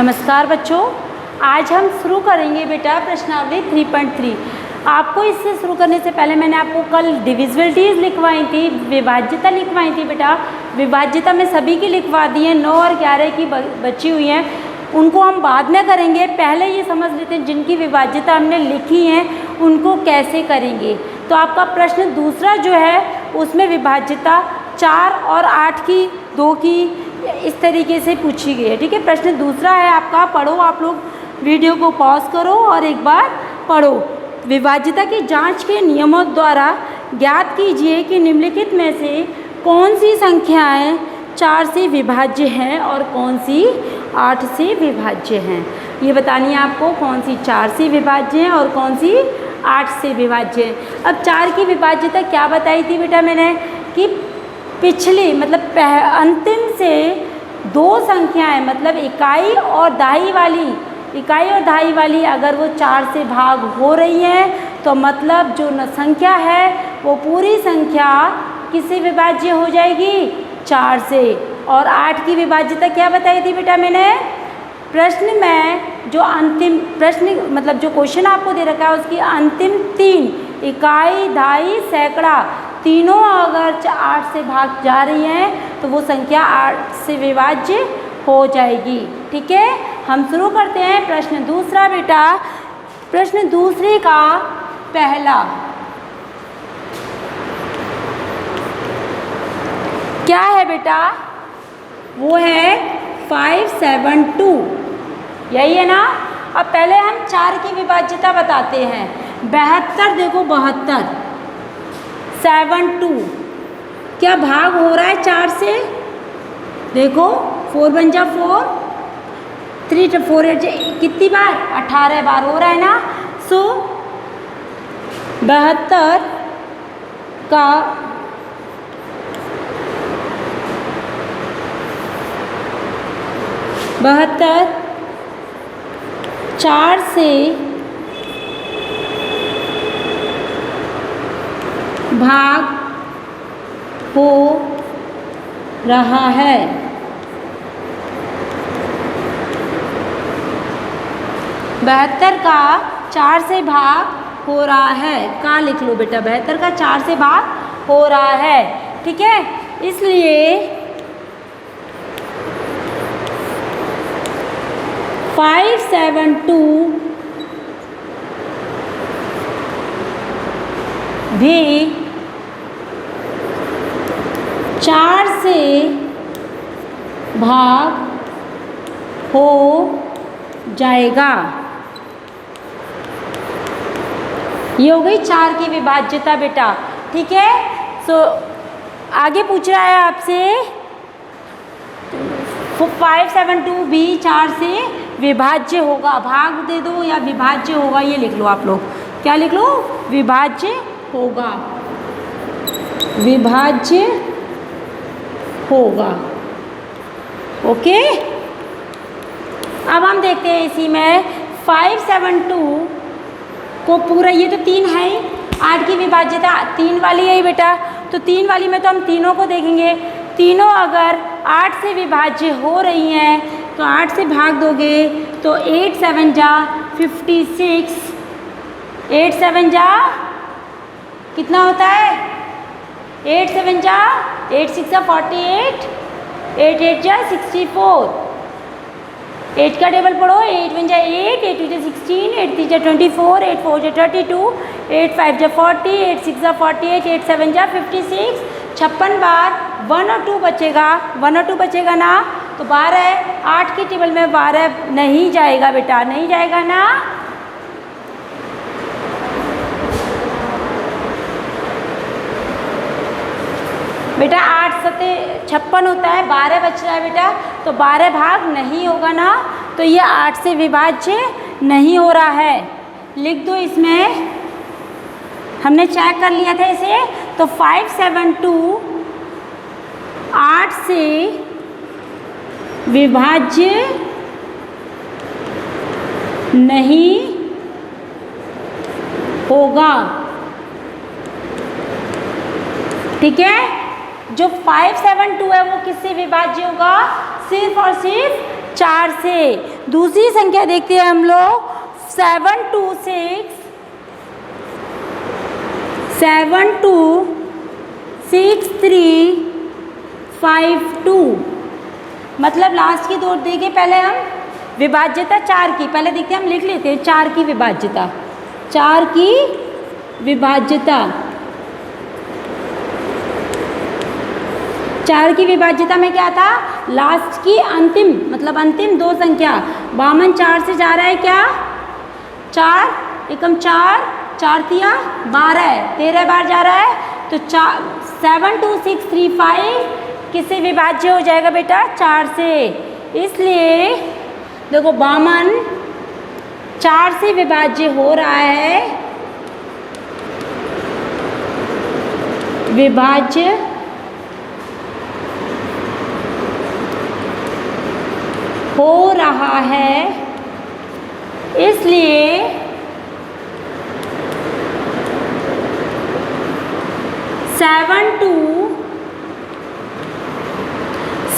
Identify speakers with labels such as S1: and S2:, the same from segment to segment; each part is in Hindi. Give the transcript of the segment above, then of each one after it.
S1: नमस्कार बच्चों, आज हम शुरू करेंगे बेटा प्रश्नावली 3.3। आपको इससे शुरू करने से पहले मैंने आपको कल डिविजिबिलिटीज़ लिखवाई थी, विभाज्यता लिखवाई थी बेटा। विभाज्यता में सभी की लिखवा दी है, 9 और 11 की बची हुई हैं, उनको हम बाद में करेंगे। पहले ये समझ लेते हैं जिनकी विभाज्यता हमने लिखी है उनको कैसे करेंगे। तो आपका प्रश्न दूसरा जो है उसमें विभाज्यता 4 और 8 की 2 की इस तरीके से पूछी गई है। ठीक है, प्रश्न दूसरा है आपका, पढ़ो। आप लोग वीडियो को पॉज करो और एक बार पढ़ो। विभाज्यता की जांच के नियमों द्वारा ज्ञात कीजिए कि निम्नलिखित में से कौन सी संख्याएं 4 से विभाज्य हैं और कौन सी 8 से विभाज्य हैं। ये बतानी है आपको कौन सी 4 से विभाज्य हैं और कौन सी 8 से विभाज्य है। अब 4 की विभाज्यता क्या बताई थी बेटा मैंने, कि पिछली मतलब अंतिम से 2 संख्याएं मतलब इकाई और दहाई वाली अगर वो 4 से भाग हो रही हैं तो मतलब जो संख्या है वो पूरी संख्या किससे विभाज्य हो जाएगी, 4 से। और 8 की विभाज्यता क्या बताई थी बेटा मैंने, प्रश्न में जो अंतिम प्रश्न मतलब जो क्वेश्चन आपको दे रखा है उसकी अंतिम 3 इकाई, दहाई, सैकड़ा तीनों अगर 8 से भाग जा रही हैं तो वो संख्या 8 से विभाज्य हो जाएगी। ठीक है, हम शुरू करते हैं प्रश्न दूसरा बेटा। प्रश्न दूसरे का पहला क्या है बेटा, वो है 572, यही है ना। अब पहले हम 4 की विभाज्यता बताते हैं। 72 देखो, 72 72 क्या भाग हो रहा है 4 से, देखो 4 बन जा 4, 3 4 कितनी बार, 18 बार हो रहा है ना। सो 72 का 4 से भाग हो रहा है। बहत्तर का 4 से भाग हो रहा है, कहाँ लिख लो बेटा, 72 का 4 से भाग हो रहा है। ठीक है, इसलिए 572 भी 4 से भाग हो जाएगा। ये हो गई 4 की विभाज्यता बेटा। ठीक है, सो आगे पूछ रहा है आपसे 572 भी 4 से विभाज्य होगा, भाग दे दो या विभाज्य होगा, ये लिख लो आप लोग। क्या लिख लो, विभाज्य होगा, विभाज्य होगा। ओके, अब हम देखते हैं इसी में 572 को पूरा, ये तो 3 है, 8 की विभाज्यता 3 वाली है बेटा, तो 3 वाली में तो हम तीनों को देखेंगे। तीनों अगर 8 से विभाज्य हो रही हैं तो 8 से भाग दोगे तो 8 7 जा 56, 8 7 जा कितना होता है, 8 7 जा 8 6 जा 48, 8 8 जा 64। 8 का टेबल पढ़ो, 8 1 जा 8, 8 2 जा 16, 8 3 जा 24, 8 4 जा 32, 8 5 जा 40, 8 6 जा 48, 8 7 जा 56। 56 बार 1 और 2 बचेगा, 1 और 2 बचेगा ना, तो 12, 8 की टेबल में 12 नहीं जाएगा बेटा, नहीं जाएगा ना। बेटा 8 सते 56 होता है, 12 बच रहा है बेटा, तो 12 भाग नहीं होगा ना, तो ये 8 से विभाज्य नहीं हो रहा है। लिख दो इसमें, हमने चेक कर लिया था इसे। तो 572 8 से विभाज्य नहीं होगा। ठीक है, जो 572 है वो किससे विभाज्य होगा, सिर्फ और सिर्फ 4 से। दूसरी संख्या देखते हैं हम लोग 7 2 6 7 2 6 3 5 2। मतलब लास्ट की दो देखिए, पहले हम विभाज्यता 4 की पहले देखते हैं, हम लिख लेते हैं 4 की विभाज्यता। 4 की विभाज्यता, 4 की विभाज्यता में क्या था, लास्ट की अंतिम मतलब अंतिम दो संख्या। बामन 4 से जा रहा है क्या, 4 एकम 4 4 तिया 12 13 बार जा रहा है, तो 7 2 6 3 5 किससे विभाज्य हो जाएगा बेटा, 4 से। इसलिए देखो बामन 4 से विभाज्य हो रहा है, विभाज्य हो रहा है, इसलिए 7 2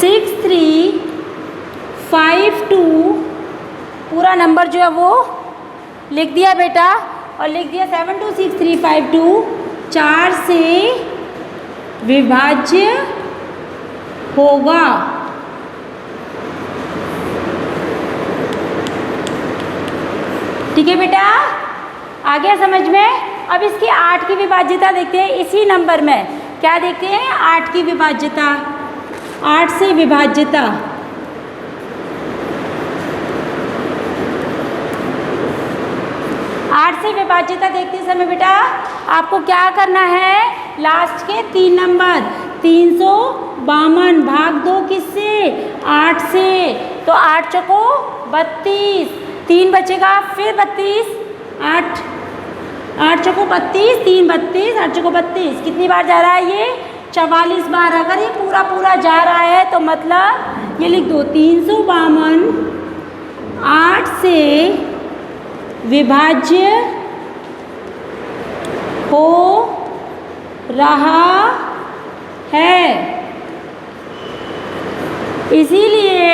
S1: 6 3 5 2 पूरा नंबर जो है वो लिख दिया बेटा, और लिख दिया 7 2 6 3 5 2 4 से विभाज्य होगा। ठीक है बेटा, आ गया समझ में। अब इसकी 8 की विभाज्यता देखते हैं, इसी नंबर में क्या देखते हैं, 8 की विभाज्यता, 8 से विभाज्यता। से विभाज्यता देखते समय बेटा आपको क्या करना है, लास्ट के 3 नंबर 352 भाग 2 किससे, 8 से, तो 8 चौको 32, 3 बचेगा फिर 32, 8 चौको 32, 3 32, 8 चौको 32, कितनी बार जा रहा है ये, 44 बार। अगर ये पूरा पूरा जा रहा है तो मतलब ये लिख दो 352 8 से विभाज्य हो रहा है, इसीलिए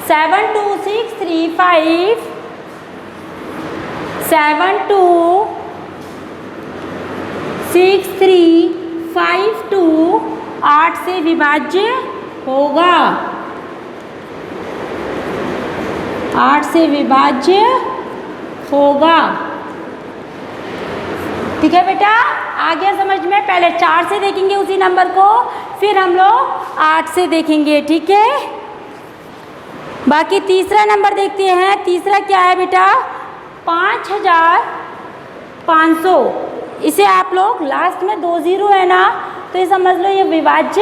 S1: 7 2 6 3 5 7 2 6 3 5 2 8 से विभाज्य होगा, 8 से विभाज्य होगा। ठीक है बेटा, आ गया समझ में। पहले 4 से देखेंगे उसी नंबर को, फिर हम लोग 8 से देखेंगे। ठीक है, बाकी तीसरा नंबर देखते हैं। तीसरा क्या है बेटा, 5500। इसे आप लोग लास्ट में 2 0 है ना, तो ये समझ लो ये विभाज्य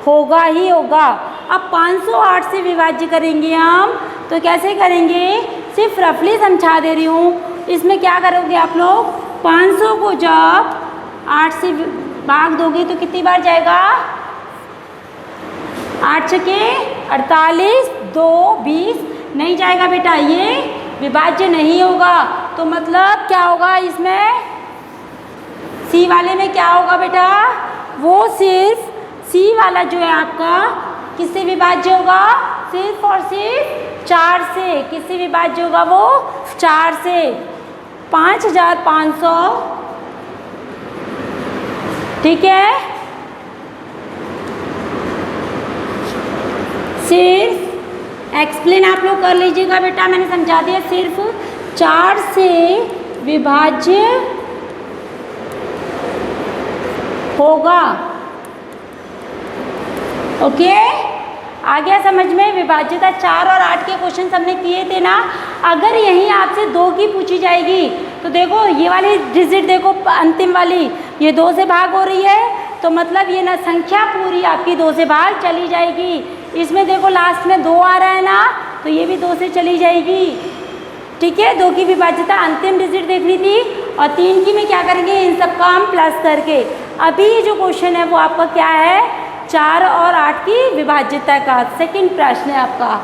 S1: होगा ही होगा। अब 508 से विभाज्य करेंगे हम, तो कैसे करेंगे, सिर्फ रफली समझा दे रही हूँ। इसमें क्या करोगे आप लोग, 500 को जब 8 से भाग दोगे तो कितनी बार जाएगा, 8 छके 48, 2 20 नहीं जाएगा बेटा, ये विभाज्य नहीं होगा। तो मतलब क्या होगा इसमें, सी वाले में क्या होगा बेटा, वो सिर्फ सी वाला जो है आपका किससे विभाज्य होगा, सिर्फ और सिर्फ 4 से। किससे विभाज्य होगा वो, 4 से। 5500, ठीक है, सिर्फ एक्सप्लेन आप लोग कर लीजिएगा बेटा, मैंने समझा दिया। सिर्फ 4 से विभाज्य होगा। ओके, आ गया समझ में। विभाज्यता 4 और 8 के क्वेश्चन हमने किए थे ना। अगर यहीं आपसे 2 की पूछी जाएगी तो देखो ये वाली डिजिट देखो, अंतिम वाली ये 2 से भाग हो रही है, तो मतलब ये ना संख्या पूरी आपकी 2 से भाग चली जाएगी। इसमें देखो लास्ट में 2 आ रहा है ना, तो ये भी 2 से चली जाएगी। ठीक है, 2 की विभाज्यता अंतिम डिजिट देखनी थी, और 3 की में क्या करेंगे, इन सब का हम प्लस करके। अभी ये जो क्वेश्चन है वो आपका क्या है, 4 और 8 की विभाज्यता का सेकंड प्रश्न है आपका।